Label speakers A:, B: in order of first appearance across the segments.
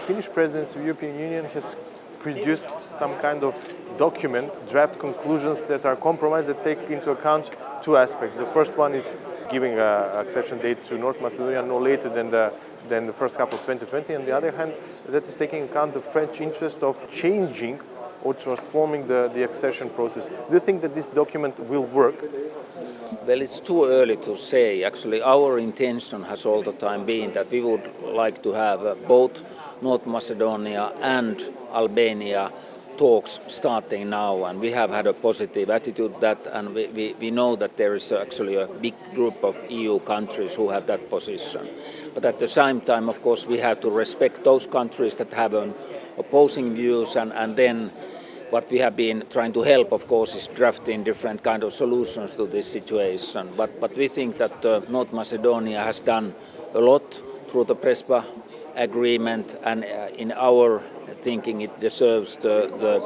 A: Finnish presidency of the European Union has produced some kind of document, draft conclusions that are compromised that take into account two aspects. The first one is giving an accession date to North Macedonia no later than the first half of 2020. On the other hand, that is taking into account the French interest of changing or transforming the accession process. Do you think that this document will work?
B: Well, it's too early to say. Actually, our intention has all the time been that we would like to have both North Macedonia and Albania talks starting now, and we have had a positive attitude that, and we know that there is actually a big group of EU countries who have that position. But at the same time, of course, we have to respect those countries that have an opposing views, and then what we have been trying to help, of course, is drafting different kind of solutions to this situation. But we think that North Macedonia has done a lot through the Prespa agreement, and in our thinking it deserves the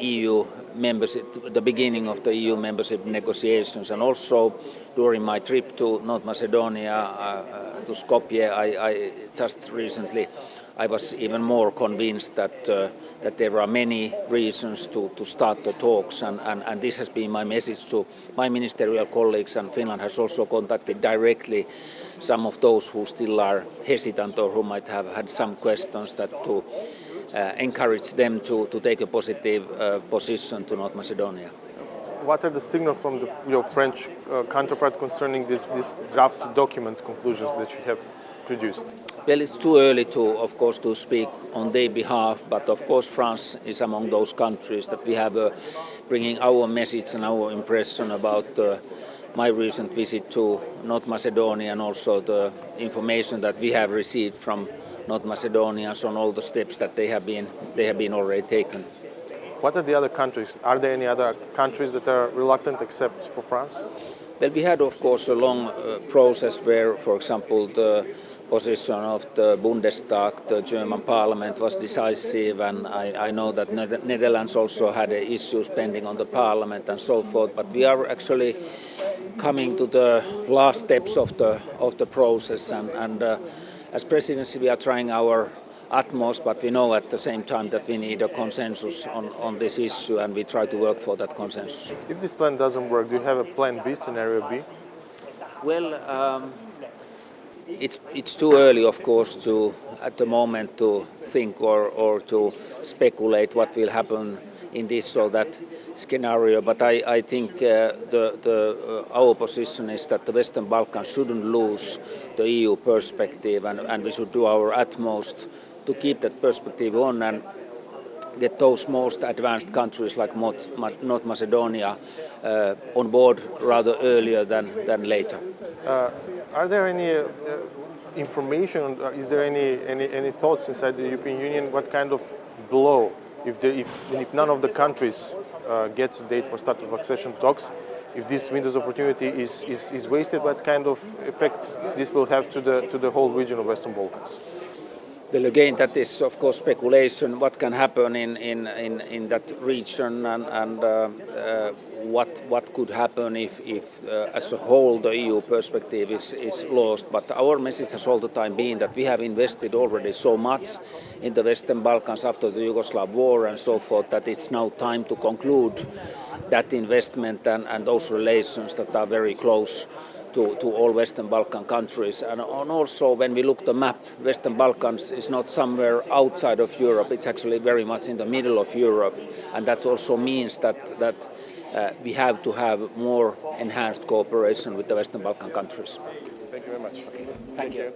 B: EU membership, the beginning of the EU membership negotiations. And also during my trip to North Macedonia, to Skopje, I just recently, I was even more convinced that there are many reasons to start the talks, and this has been my message to my ministerial colleagues, and Finland has also contacted directly some of those who still are hesitant or who might have had some questions, that to encourage them to take a positive position to North Macedonia.
A: What are the signals from your French counterpart concerning these draft documents, conclusions that you have produced?
B: Well, it's too early to, of course, to speak on their behalf, but of course France is among those countries that we have bringing our message and our impression about my recent visit to North Macedonia, and also the information that we have received from North Macedonians on all the steps that they have been already taken.
A: What are the other countries? Are there any other countries that are reluctant except for France?
B: Well, we had, of course, a long process where, for example, the position of the Bundestag, the German parliament, was decisive, and I know that Netherlands also had issues pending on the parliament and so forth, but we are actually coming to the last steps of the process, and as presidency we are trying our utmost, but we know at the same time that we need a consensus on this issue, and we try to work for that consensus.
A: If this plan doesn't work, do you have a plan B, scenario B?
B: Well, it's too early, of course, to at the moment to think or to speculate what will happen in this or that scenario. But I think our position is that the Western Balkans shouldn't lose the EU perspective, and we should do our utmost to keep that perspective on and get those most advanced countries like North Macedonia on board rather earlier than later.
A: Are there any information, is there any thoughts inside the European Union what kind of blow, if none of the countries gets a date for start of accession talks, if this window of opportunity is wasted, what kind of effect this will have to the whole region of Western Balkans?
B: Well, again, that is of course speculation. What can happen in that region, and what could happen if as a whole the EU perspective is lost. But our message has all the time been that we have invested already so much in the Western Balkans after the Yugoslav war and so forth, that it's now time to conclude that investment and those relations that are very close to all Western Balkan countries. And also when we look at the map, Western Balkans is not somewhere outside of Europe, it's actually very much in the middle of Europe, and that also means that we have to have more enhanced cooperation with the Western Balkan countries.
A: Thank you very much.
B: Okay. Thank you.